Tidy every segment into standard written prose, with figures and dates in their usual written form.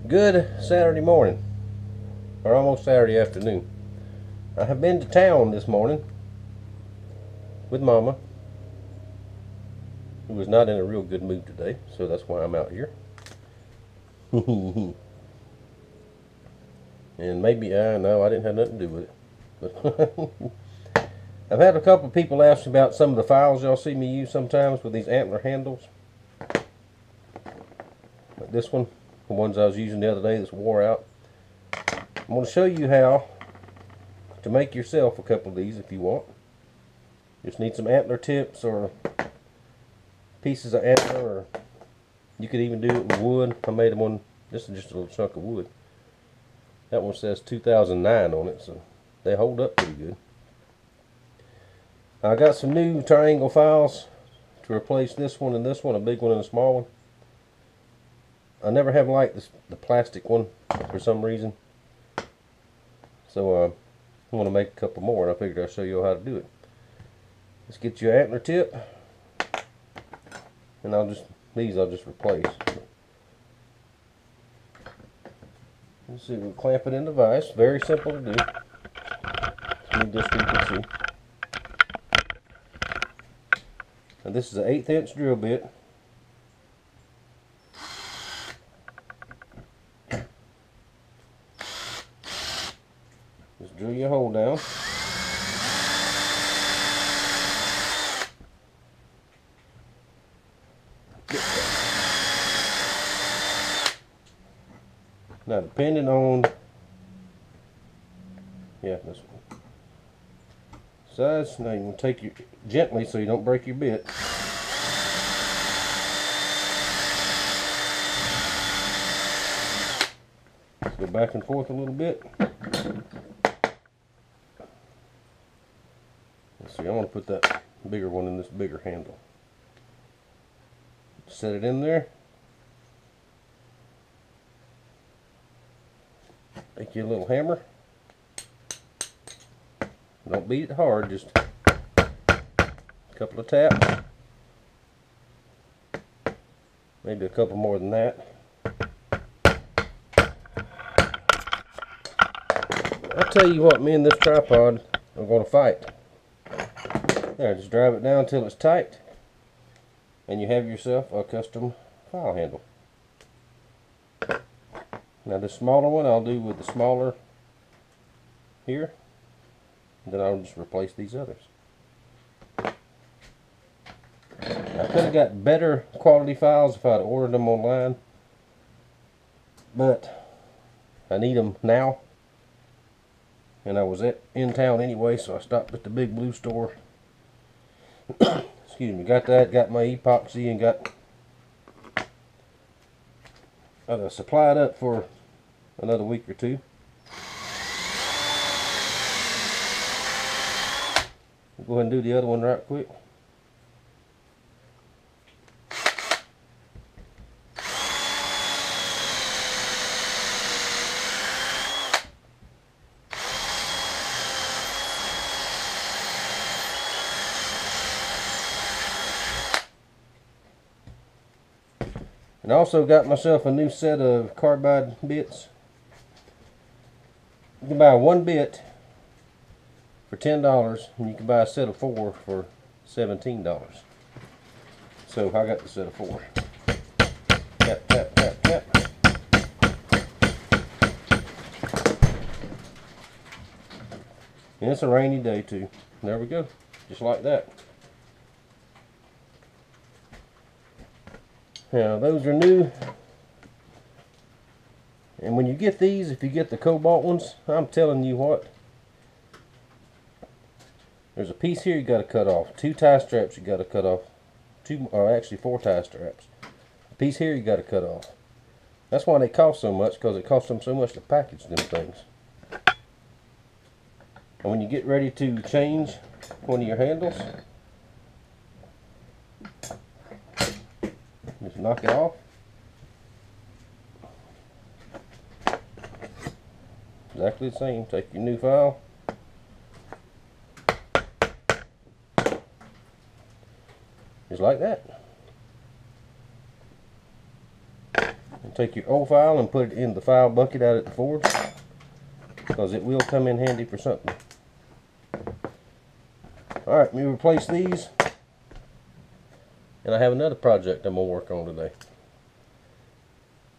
Good Saturday morning, or almost Saturday afternoon. I have been to town this morning with Mama, who was not in a real good mood today, so that's why I'm out here. And maybe, no, I didn't have nothing to do with it. But I've had a couple of people ask about some of the files y'all see me use sometimes with these antler handles. Like this one, the ones I was using the other day that's wore out. I'm going to show you how to make yourself a couple of these if you want. Just need some antler tips or pieces of antler, or you could even do it with wood. I made them on, this is just a little chunk of wood. That one says 2009 on it, so they hold up pretty good. I got some new triangle files to replace this one and this one, a big one and a small one. I never have liked the plastic one for some reason. So I want to make a couple more, and I figured I'd show you how to do it. Let's get your antler tip, and I'll just replace. Let's see, we'll clamp it in the vise. Very simple to do. Need this so you can see. And this is an 1/8 inch drill bit. Just drill your hole down. Now, depending on, this one size. Now you want to take your gently so you don't break your bit. Let's go back and forth a little bit. Let's see, I want to put that bigger one in this bigger handle. Set it in there. Take your little hammer. Don't beat it hard, just a couple of taps. Maybe a couple more than that. I'll tell you what, me and this tripod are going to fight. There, just drive it down until it's tight, and you have yourself a custom file handle. Now the smaller one I'll do with the smaller here, and then I'll just replace these others. I could have got better quality files if I'd ordered them online, but I need them now, and I was in town anyway, so I stopped at the Big Blue store. Excuse me, got that, got my epoxy, and got supplied up for another week or two. Go ahead and do the other one right quick. And I also got myself a new set of Carbide Bits. You can buy one bit for $10, and you can buy a set of 4 for $17. So I got the set of 4. Tap, tap, tap, tap. And it's a rainy day too. There we go, just like that. Now those are new. And when you get these, if you get the cobalt ones, I'm telling you what, there's a piece here you got to cut off. 2 tie straps you got to cut off. 4 tie straps. A piece here you got to cut off. That's why they cost so much, because it costs them so much to package them things. And when you get ready to change one of your handles, just knock it off. Exactly the same. Take your new file, just like that, and take your old file and put it in the file bucket out at the forge, because it will come in handy for something. Alright, let me replace these. And I have another project I'm going to work on today.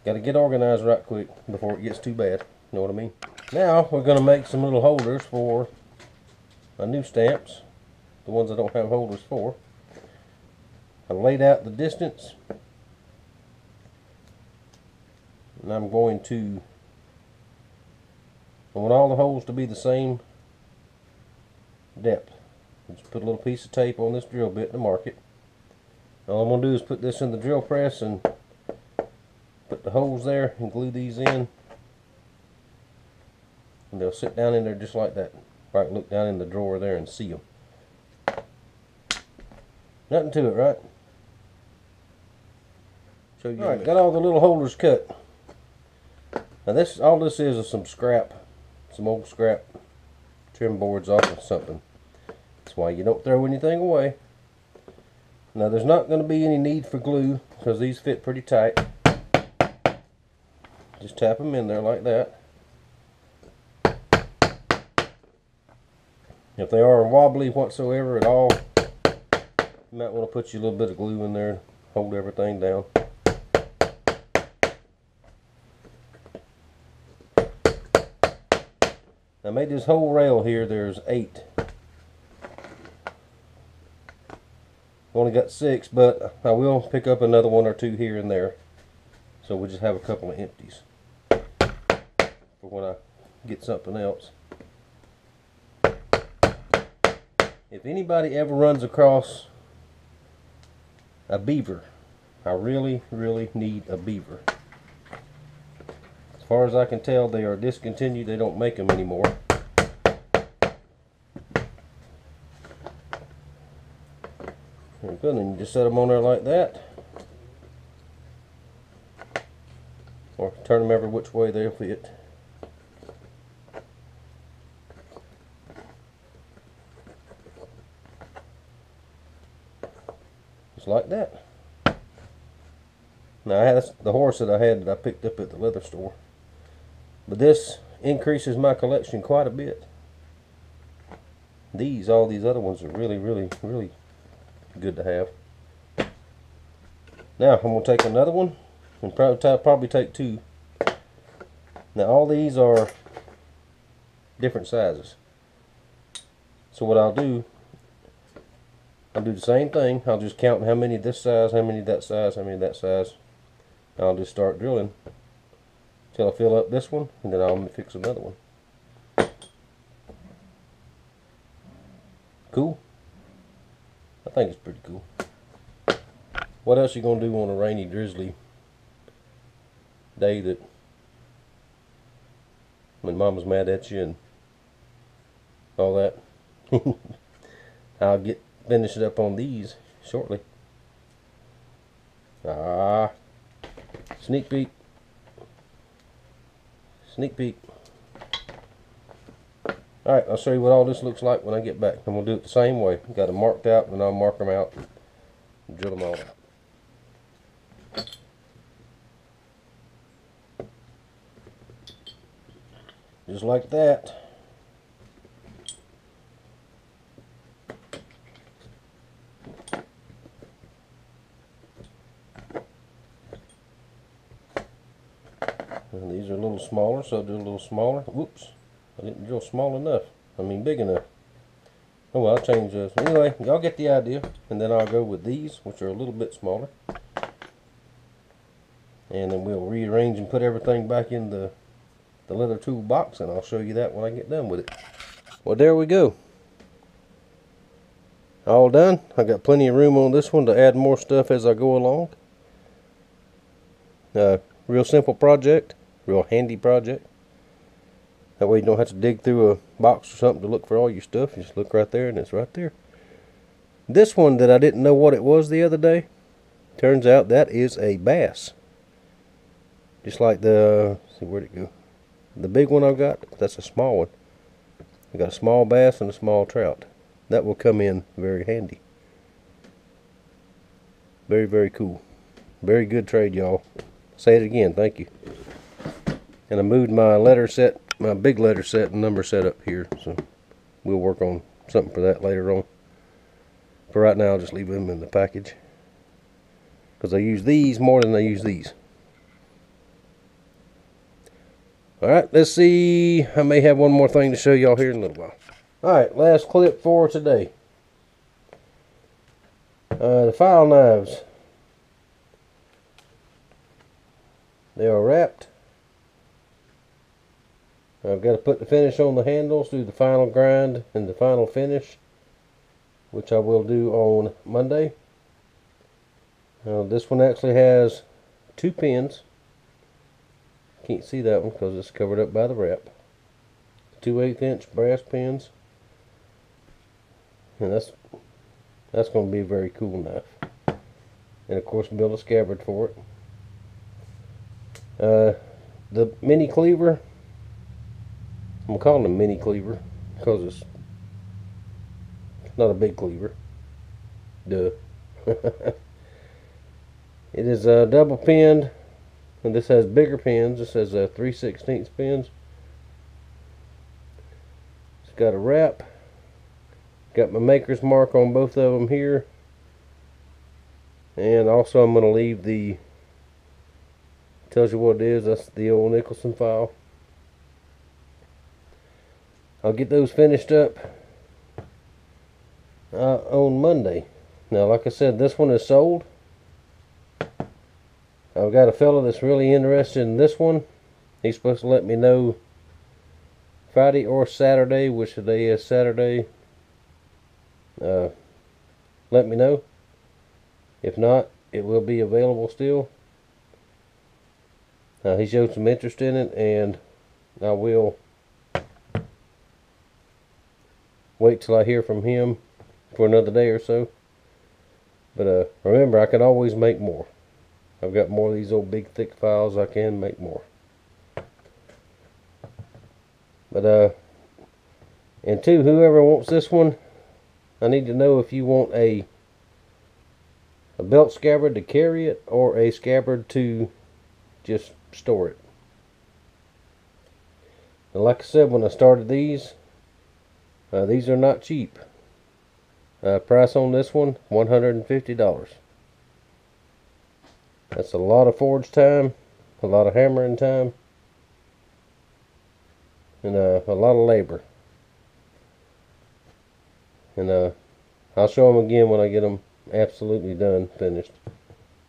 Got to get organized right quick before it gets too bad. You know what I mean? Now we're going to make some little holders for my new stamps. The ones I don't have holders for. I laid out the distance. And I'm going to, I want all the holes to be the same depth. Just put a little piece of tape on this drill bit to mark it. All I'm going to do is put this in the drill press and put the holes there and glue these in. And they'll sit down in there just like that. I can look down in the drawer there and see them. Nothing to it, right? Show you. Alright, got all the little holders cut. Now this, all this is some scrap. Some old scrap trim boards off of something. That's why you don't throw anything away. Now there's not going to be any need for glue because these fit pretty tight. Just tap them in there like that. If they are wobbly whatsoever at all, you might want to put you a little bit of glue in there to hold everything down. I made this whole rail here, there's 8. Only got 6, but I will pick up another 1 or 2 here and there. So we'll just have a couple of empties for when I get something else. If anybody ever runs across a beaver, I really, really need a beaver. As far as I can tell, they are discontinued. They don't make them anymore. There we go. Then you just set them on there like that. Or turn them every which way they'll fit. Just like that. Now that's the horse that I had that I picked up at the leather store. But this increases my collection quite a bit. All these other ones are really, really, really good to have. Now I'm going to take another one and probably take 2. Now all these are different sizes. So what I'll do the same thing. I'll just count how many this size, how many that size, how many that size. I'll just start drilling till I fill up this one, and then I'll fix another one. Cool? I think it's pretty cool. What else you gonna do on a rainy, drizzly day that when Mama's mad at you and all that? I'll get finished up on these shortly. Sneak peek. Sneak peek. Alright, I'll show you what all this looks like when I get back. I'm going to do it the same way. Got them marked out, and I'll mark them out and drill them all out. Just like that. And these are a little smaller, so I'll do a little smaller. Whoops, I didn't drill small enough. I mean big enough. Oh well, I'll change those. Anyway, y'all get the idea. And then I'll go with these, which are a little bit smaller. And then we'll rearrange and put everything back in the leather tool box, and I'll show you that when I get done with it. Well, there we go. All done. I got plenty of room on this one to add more stuff as I go along. Real simple project. Real handy project. That way you don't have to dig through a box or something to look for all your stuff. You just look right there and it's right there. This one that I didn't know what it was the other day, turns out that is a bass. Just like the, let's see, where'd it go? The big one I've got, that's a small one. I got a small bass and a small trout. That will come in very handy. Very, very cool. Very good trade, y'all. Say it again, thank you. And I moved my letter set, my big letter set and number set up here, so we'll work on something for that later on. For right now, I'll just leave them in the package, because I use these more than I use these. Alright, let's see. I may have one more thing to show y'all here in a little while. Alright, last clip for today. The file knives. They are wrapped. I've got to put the finish on the handles, do the final grind and the final finish, which I will do on Monday. This one actually has 2 pins. Can't see that one because it's covered up by the wrap. 2 1/8" brass pins, and that's going to be a very cool knife. And of course, build a scabbard for it. The mini cleaver, I'm calling it mini cleaver because it's not a big cleaver. Duh. It is double pinned, and this has bigger pins. This has 3/16 pins. It's got a wrap. Got my maker's mark on both of them here, and also I'm going to leave the, tells you what it is. That's the old Nicholson file. I'll get those finished up on Monday. Now, like I said, this one is sold. I've got a fellow that's really interested in this one. He's supposed to let me know Friday or Saturday, which today is Saturday. Let me know. If not, it will be available still. He showed some interest in it, and I will wait till I hear from him for another day or so. But remember, I can always make more. I've got more of these old big thick files. I can make more. But and two, whoever wants this one, I need to know if you want a belt scabbard to carry it or a scabbard to just store it. And like I said, when I started these are not cheap. Price on this one, $150. That's a lot of forge time, a lot of hammering time, and a lot of labor. And I'll show them again when I get them absolutely done, finished.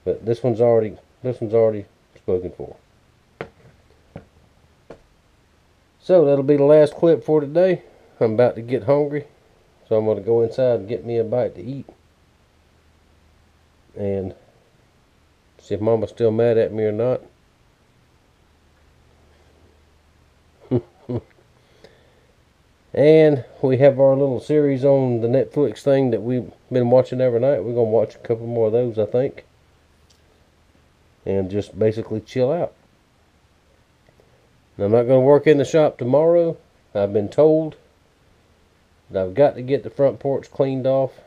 But this one's already spoken for. So that'll be the last clip for today. I'm about to get hungry, so I'm going to go inside and get me a bite to eat, and see if Mama's still mad at me or not. And we have our little series on the Netflix thing that we've been watching every night. We're going to watch a couple more of those, I think, and just basically chill out. Now, I'm not going to work in the shop tomorrow. I've been told that I've got to get the front porch cleaned off.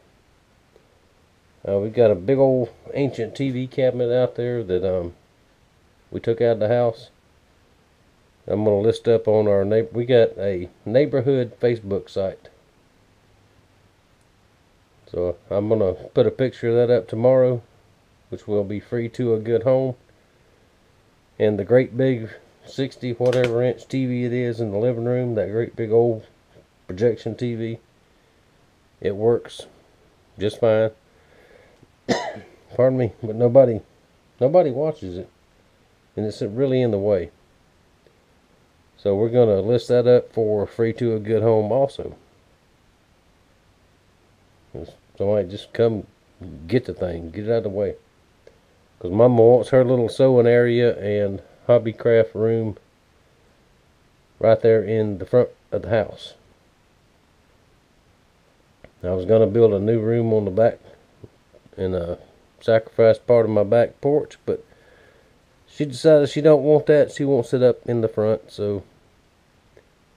We've got a big old ancient TV cabinet out there that we took out of the house. I'm going to list up on our we got a neighborhood Facebook site. So I'm going to put a picture of that up tomorrow, which will be free to a good home. And the great big 60 whatever inch TV it is in the living room, that great big old projection TV, it works just fine. Pardon me, but nobody watches it, and it's really in the way. So we're going to list that up for free to a good home also. Somebody just come get the thing, get it out of the way. Because Mama wants her little sewing area and hobby craft room right there in the front of the house. I was going to build a new room on the back and sacrifice part of my back porch, but she decided she don't want that. She wants it up in the front. So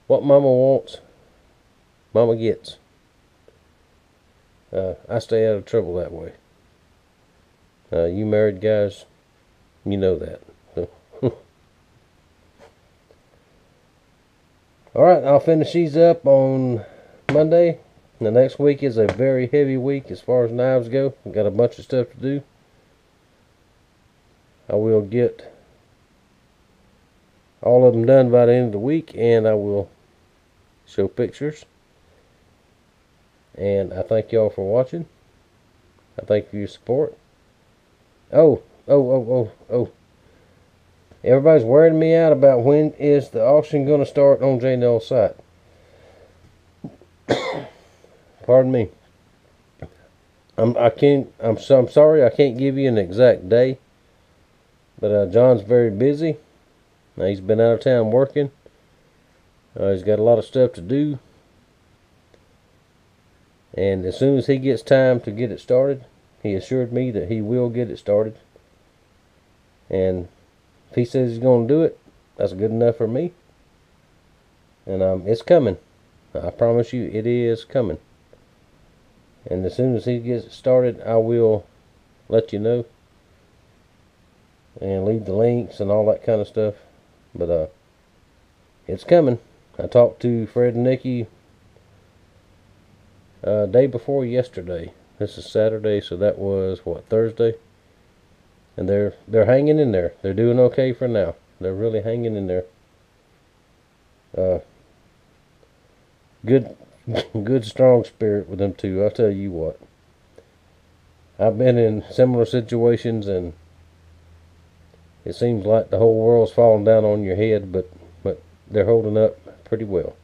what Mama wants, Mama gets. I stay out of trouble that way. You married guys, you know that. So Alright, I'll finish these up on Monday. The next week is a very heavy week as far as knives go. I've got a bunch of stuff to do. I will get all of them done by the end of the week, and I will show pictures. And I thank y'all for watching. I thank you for your support. Oh. Everybody's wearing me out about when is the auction going to start on J&L's site. Pardon me. I'm sorry I can't give you an exact day. But John's very busy. He's been out of town working. He's got a lot of stuff to do. And as soon as he gets time to get it started, he assured me that he will get it started. And if he says he's going to do it, that's good enough for me. And it's coming. I promise you, it is coming. And as soon as he gets it started, I will let you know. And leave the links and all that kind of stuff. But it's coming. I talked to Fred and Niki day before yesterday. This is Saturday, so that was what, Thursday? And they're hanging in there. They're doing okay for now. They're really hanging in there. Good strong spirit with them two. I'll tell you what. I've been in similar situations, and it seems like the whole world's falling down on your head, but they're holding up pretty well.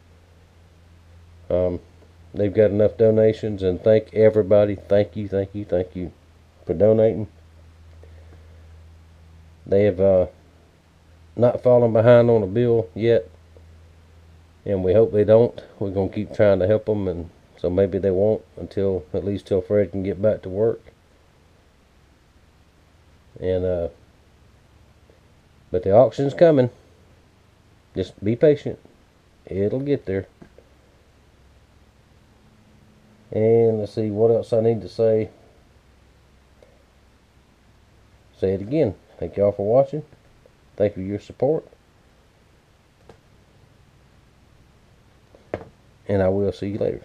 They've got enough donations, and thank everybody. Thank you for donating. They have not fallen behind on a bill yet, and we hope they don't. We're going to keep trying to help them, and so maybe they won't at least till Fred can get back to work. And but the auction's coming. Just be patient. It'll get there. And let's see what else I need to say. Say it again. Thank y'all for watching. Thank you for your support. And I will see you later.